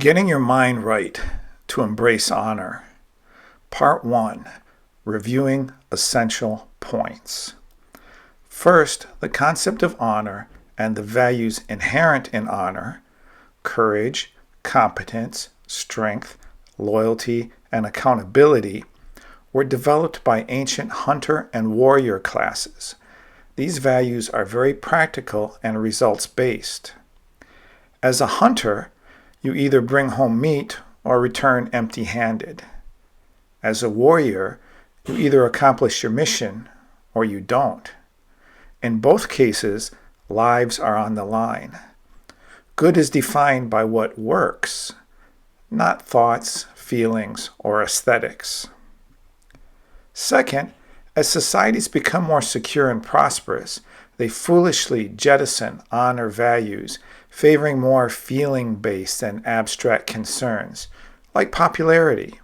Getting your mind right to embrace honor. Part 1. Reviewing essential points. First, the concept of honor and the values inherent in honor: courage, competence, strength, loyalty, and accountability were developed by ancient hunter and warrior classes. These values are very practical and results-based. As a hunter, you either bring home meat or return empty-handed. As a warrior, you either accomplish your mission or you don't. In both cases, lives are on the line. Good is defined by what works, not thoughts, feelings, or aesthetics. Second, as societies become more secure and prosperous, they foolishly jettison honor values, favoring more feeling-based and abstract concerns, like popularity.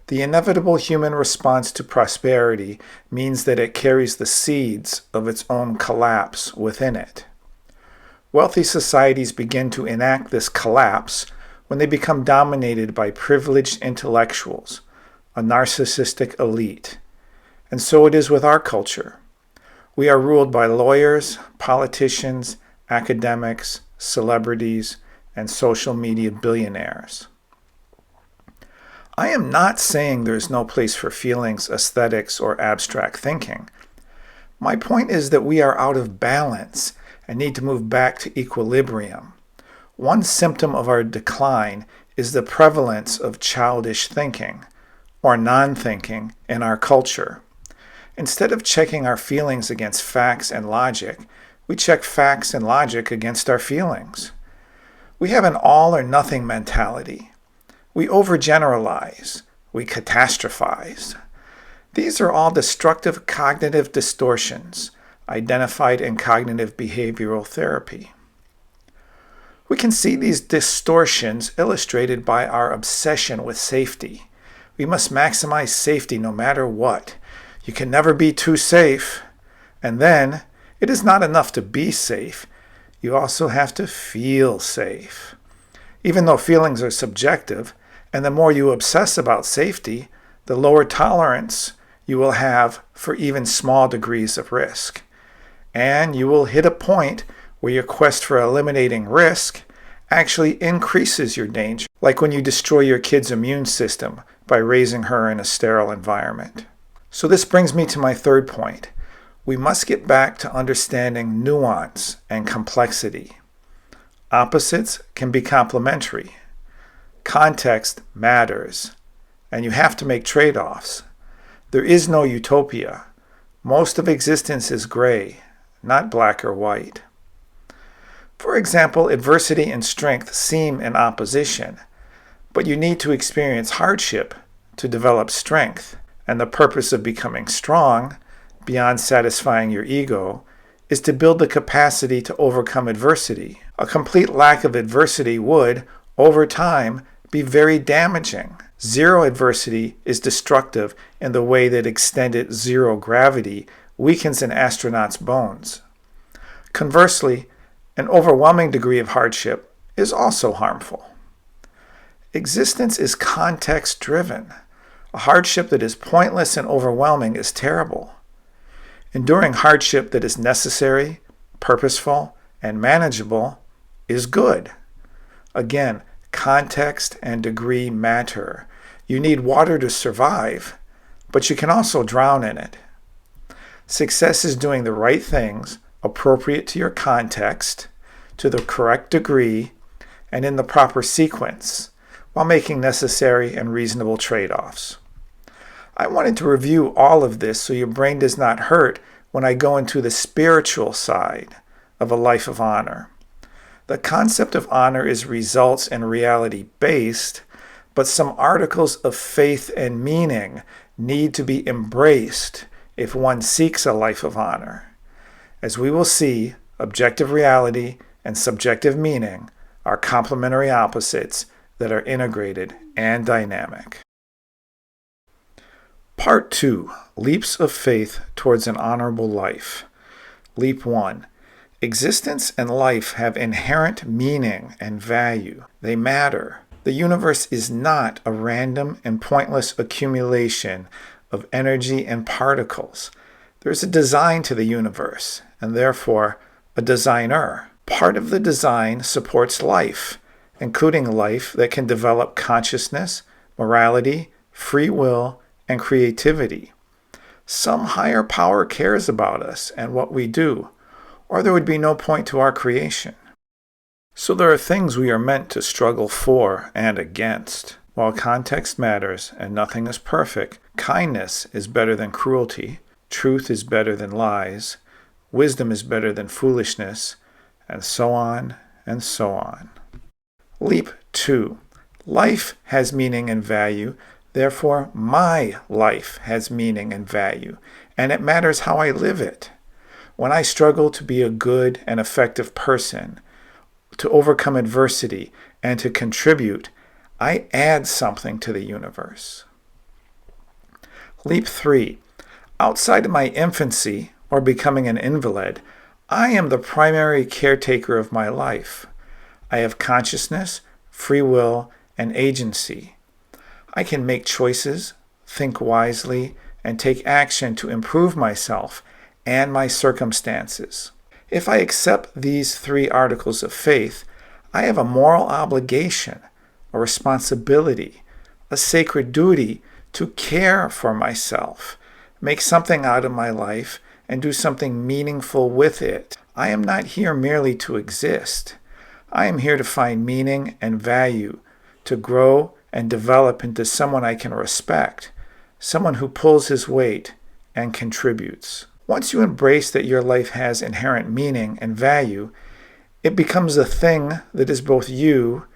The inevitable human response to prosperity means that it carries the seeds of its own collapse within it. Wealthy societies begin to enact this collapse when they become dominated by privileged intellectuals, a narcissistic elite. And so it is with our culture. We are ruled by lawyers, politicians, academics, celebrities, and social media billionaires. I am not saying there is no place for feelings, aesthetics, or abstract thinking. My point is that we are out of balance and need to move back to equilibrium. One symptom of our decline is the prevalence of childish thinking, or non-thinking, in our culture. Instead of checking our feelings against facts and logic, we check facts and logic against our feelings. We have an all-or-nothing mentality. We overgeneralize. We catastrophize. These are all destructive cognitive distortions identified in cognitive behavioral therapy. We can see these distortions illustrated by our obsession with safety. We must maximize safety no matter what. You can never be too safe. And then, it is not enough to be safe. You also have to feel safe. Even though feelings are subjective, and the more you obsess about safety, the lower tolerance you will have for even small degrees of risk. And you will hit a point where your quest for eliminating risk actually increases your danger, like when you destroy your kid's immune system by raising her in a sterile environment. So this brings me to my third point. We must get back to understanding nuance and complexity. Opposites can be complementary. Context matters, and you have to make trade-offs. There is no utopia. Most of existence is gray, not black or white. For example, adversity and strength seem in opposition, but you need to experience hardship to develop strength. And the purpose of becoming strong, beyond satisfying your ego, is to build the capacity to overcome adversity. A complete lack of adversity would, over time, be very damaging. Zero adversity is destructive in the way that extended zero gravity weakens an astronaut's bones. Conversely, an overwhelming degree of hardship is also harmful. Existence is context-driven. A hardship that is pointless and overwhelming is terrible. Enduring hardship that is necessary, purposeful, and manageable is good. Again, context and degree matter. You need water to survive, but you can also drown in it. Success is doing the right things appropriate to your context, to the correct degree, and in the proper sequence, while making necessary and reasonable trade-offs. I wanted to review all of this so your brain does not hurt when I go into the spiritual side of a life of honor. The concept of honor is results and reality based, but some articles of faith and meaning need to be embraced if one seeks a life of honor. As we will see, objective reality and subjective meaning are complementary opposites that are integrated and dynamic. Part 2. Leaps of Faith Towards an Honorable Life. Leap 1. Existence and life have inherent meaning and value. They matter. The universe is not a random and pointless accumulation of energy and particles. There's a design to the universe, and therefore a designer. Part of the design supports life, including life that can develop consciousness, morality, free will, and creativity. Some higher power cares about us and what we do, or there would be no point to our creation. So there are things we are meant to struggle for and against. While context matters and nothing is perfect, kindness is better than cruelty, truth is better than lies, wisdom is better than foolishness, and so on and so on. Leap 2. Life has meaning and value, therefore my life has meaning and value, and it matters how I live it. When I struggle to be a good and effective person, to overcome adversity, and to contribute, I add something to the universe. Leap 3. Outside of my infancy, or becoming an invalid, I am the primary caretaker of my life. I have consciousness, free will, and agency. I can make choices, think wisely, and take action to improve myself and my circumstances. If I accept these 3 articles of faith, I have a moral obligation, a responsibility, a sacred duty to care for myself, make something out of my life, and do something meaningful with it. I am not here merely to exist. I am here to find meaning and value, to grow and develop into someone I can respect, someone who pulls his weight and contributes. Once you embrace that your life has inherent meaning and value, it becomes a thing that is both you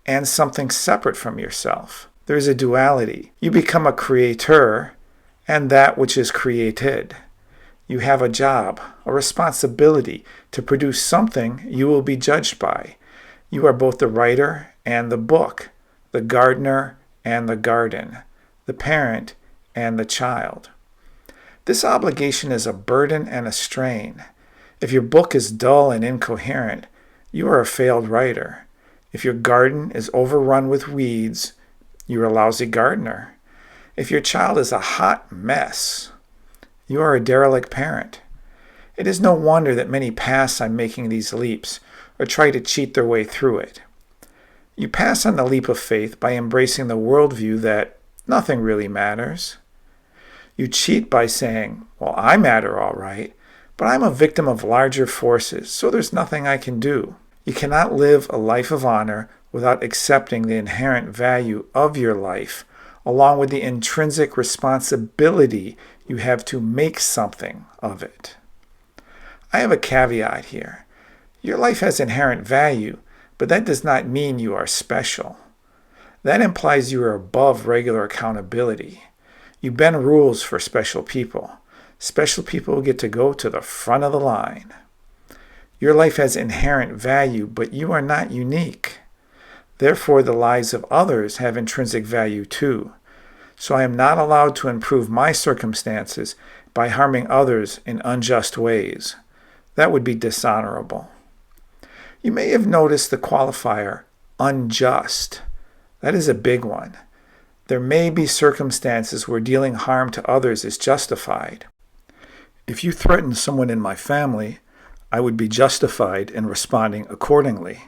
and something separate from yourself. There is a duality. You become a creator and that which is created. You have a job, a responsibility to produce something you will be judged by. You are both the writer and the book, the gardener and the garden, the parent and the child. This obligation is a burden and a strain. If your book is dull and incoherent, you are a failed writer. If your garden is overrun with weeds, you are a lousy gardener. If your child is a hot mess, you are a derelict parent. It is no wonder that many pass on making these leaps or try to cheat their way through it. You pass on the leap of faith by embracing the worldview that nothing really matters. You cheat by saying, well, I matter all right, but I'm a victim of larger forces, so there's nothing I can do. You cannot live a life of honor without accepting the inherent value of your life, along with the intrinsic responsibility you have to make something of it. I have a caveat here. Your life has inherent value, but that does not mean you are special. That implies you are above regular accountability. You bend rules for special people. Special people get to go to the front of the line. Your life has inherent value, but you are not unique. Therefore, the lives of others have intrinsic value too. So I am not allowed to improve my circumstances by harming others in unjust ways. That would be dishonorable. You may have noticed the qualifier, unjust. That is a big one. There may be circumstances where dealing harm to others is justified. If you threaten someone in my family, I would be justified in responding accordingly,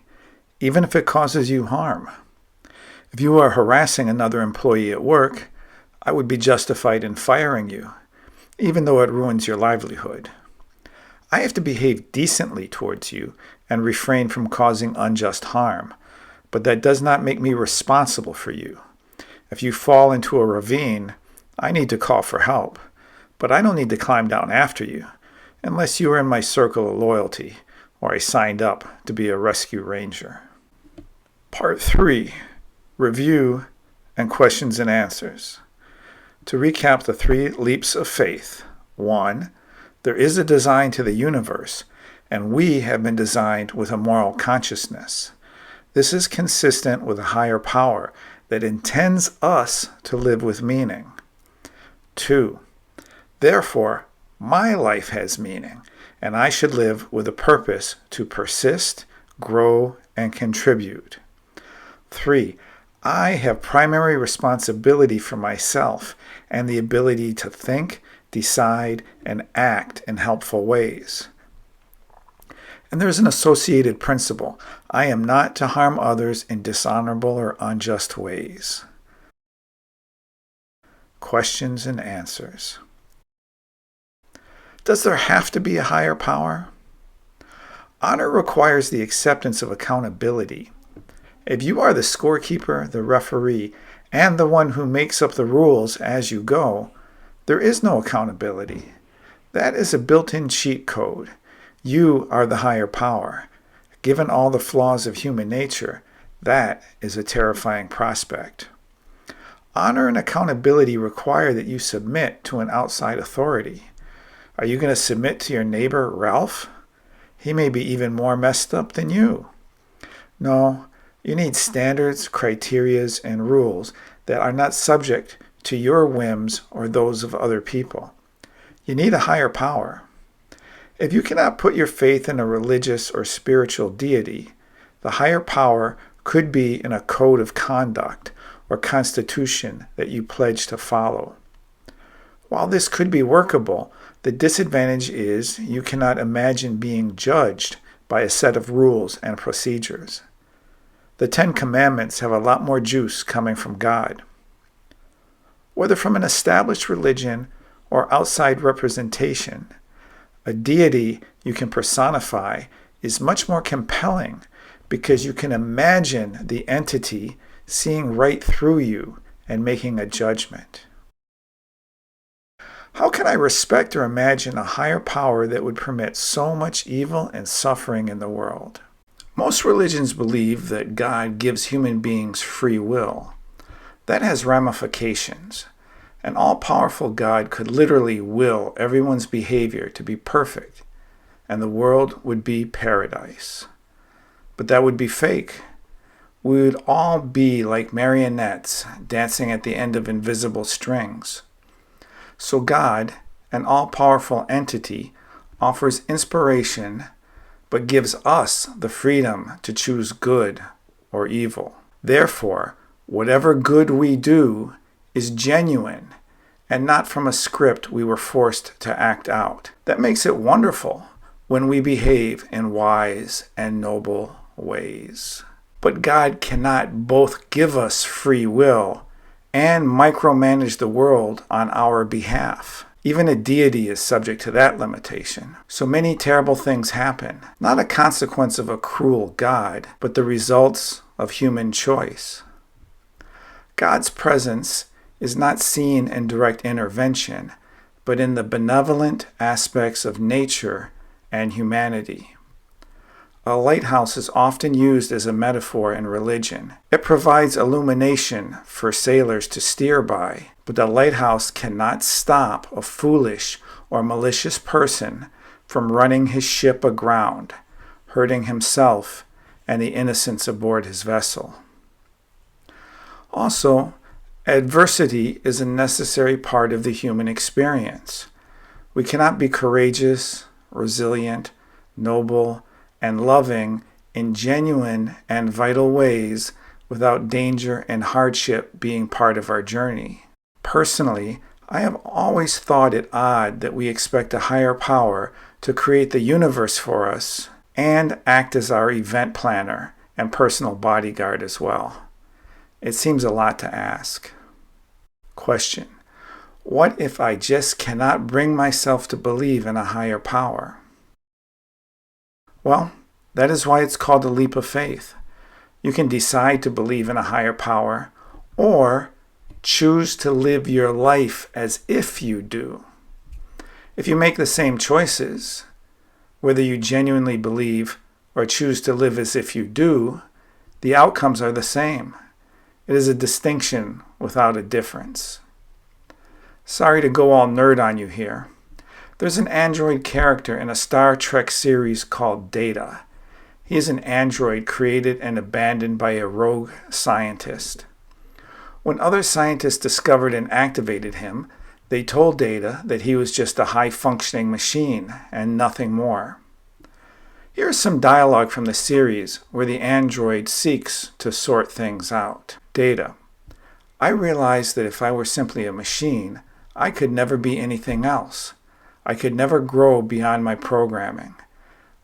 even if it causes you harm. If you are harassing another employee at work, I would be justified in firing you, even though it ruins your livelihood. I have to behave decently towards you and refrain from causing unjust harm, but that does not make me responsible for you. If you fall into a ravine, I need to call for help, but I don't need to climb down after you, unless you are in my circle of loyalty or I signed up to be a rescue ranger. Part 3. Review and questions and answers. To recap the 3 leaps of faith. 1. There is a design to the universe, and we have been designed with a moral consciousness. This is consistent with a higher power that intends us to live with meaning. 2. Therefore, my life has meaning, and I should live with a purpose to persist, grow, and contribute. 3. I have primary responsibility for myself and the ability to think, decide, and act in helpful ways. And there's an associated principle. I am not to harm others in dishonorable or unjust ways. Questions and answers. Does there have to be a higher power? Honor requires the acceptance of accountability. If you are the scorekeeper, the referee, and the one who makes up the rules as you go, there is no accountability. That is a built-in cheat code. You are the higher power. Given all the flaws of human nature, that is a terrifying prospect. Honor and accountability require that you submit to an outside authority. Are you going to submit to your neighbor, Ralph? He may be even more messed up than you. No, you need standards, criterias, and rules that are not subject to your whims or those of other people. You need a higher power. If you cannot put your faith in a religious or spiritual deity, the higher power could be in a code of conduct or constitution that you pledge to follow. While this could be workable, the disadvantage is you cannot imagine being judged by a set of rules and procedures. The Ten Commandments have a lot more juice coming from God. Whether from an established religion or outside representation, a deity you can personify is much more compelling because you can imagine the entity seeing right through you and making a judgment. How can I respect or imagine a higher power that would permit so much evil and suffering in the world? Most religions believe that God gives human beings free will. That has ramifications. An all-powerful God could literally will everyone's behavior to be perfect, and the world would be paradise. But that would be fake. We would all be like marionettes dancing at the end of invisible strings. So God, an all-powerful entity, offers inspiration but gives us the freedom to choose good or evil. Therefore, whatever good we do is genuine and not from a script we were forced to act out. That makes it wonderful when we behave in wise and noble ways. But God cannot both give us free will and micromanage the world on our behalf. Even a deity is subject to that limitation. So many terrible things happen, not a consequence of a cruel God, but the results of human choice. God's presence is not seen in direct intervention, but in the benevolent aspects of nature and humanity. A lighthouse is often used as a metaphor in religion. It provides illumination for sailors to steer by, but the lighthouse cannot stop a foolish or malicious person from running his ship aground, hurting himself and the innocents aboard his vessel. Also, adversity is a necessary part of the human experience. We cannot be courageous, resilient, noble, and loving in genuine and vital ways without danger and hardship being part of our journey. Personally, I have always thought it odd that we expect a higher power to create the universe for us and act as our event planner and personal bodyguard as well. It seems a lot to ask. Question: what if I just cannot bring myself to believe in a higher power? Well, that is why it's called a leap of faith. You can decide to believe in a higher power or choose to live your life as if you do. If you make the same choices, whether you genuinely believe or choose to live as if you do, the outcomes are the same. It is a distinction without a difference. Sorry to go all nerd on you here. There's an android character in a Star Trek series called Data. He is an android created and abandoned by a rogue scientist. When other scientists discovered and activated him, they told Data that he was just a high-functioning machine and nothing more. Here is some dialogue from the series where the android seeks to sort things out. Data. I realized that if I were simply a machine, I could never be anything else. I could never grow beyond my programming.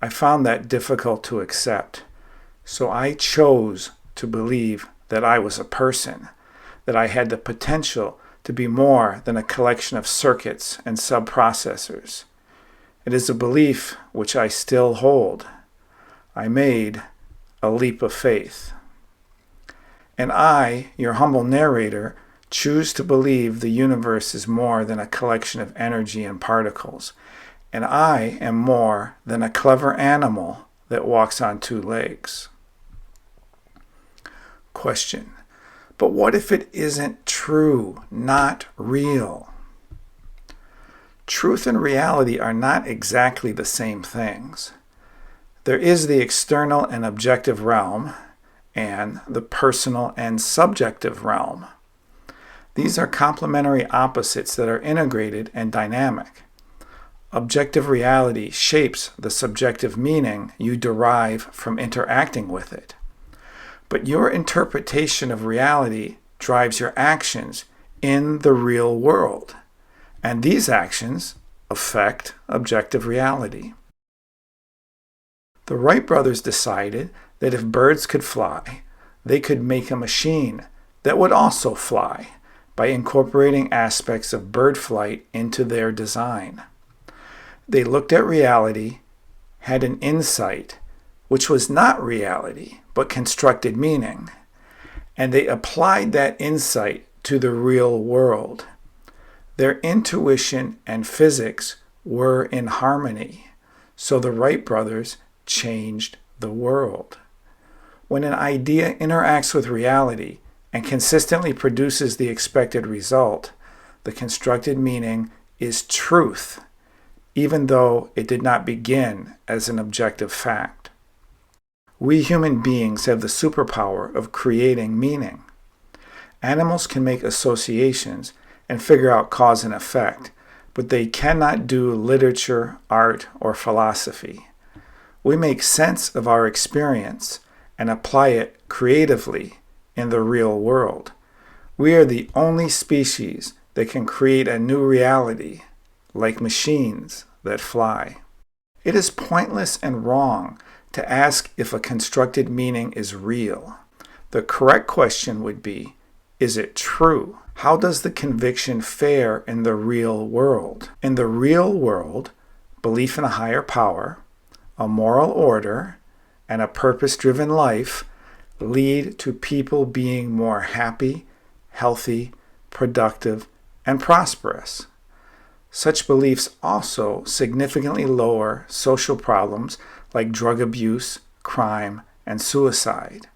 I found that difficult to accept. So I chose to believe that I was a person, that I had the potential to be more than a collection of circuits and subprocessors. It is a belief which I still hold. I made a leap of faith. And I, your humble narrator, choose to believe the universe is more than a collection of energy and particles, and I am more than a clever animal that walks on two legs. Question. But what if it isn't true, not real? Truth and reality are not exactly the same things. There is the external and objective realm, and the personal and subjective realm. These are complementary opposites that are integrated and dynamic. Objective reality shapes the subjective meaning you derive from interacting with it. But your interpretation of reality drives your actions in the real world. And these actions affect objective reality. The Wright brothers decided that if birds could fly, they could make a machine that would also fly by incorporating aspects of bird flight into their design. They looked at reality, had an insight, which was not reality, but constructed meaning, and they applied that insight to the real world. Their intuition and physics were in harmony, so the Wright brothers changed the world. When an idea interacts with reality and consistently produces the expected result, the constructed meaning is truth, even though it did not begin as an objective fact. We human beings have the superpower of creating meaning. Animals can make associations and figure out cause and effect, but they cannot do literature, art, or philosophy. We make sense of our experience and apply it creatively in the real world. We are the only species that can create a new reality, like machines that fly. It is pointless and wrong to ask if a constructed meaning is real. The correct question would be, is it true? How does the conviction fare in the real world? In the real world, belief in a higher power, a moral order, and a purpose-driven life lead to people being more happy, healthy, productive, and prosperous. Such beliefs also significantly lower social problems like drug abuse, crime, and suicide.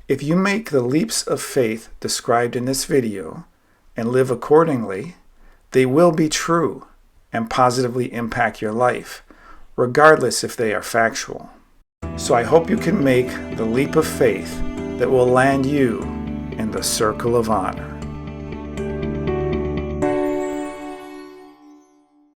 If you make the leaps of faith described in this video and live accordingly, they will be true and positively impact your life, regardless if they are factual. So I hope you can make the leap of faith that will land you in the circle of honor.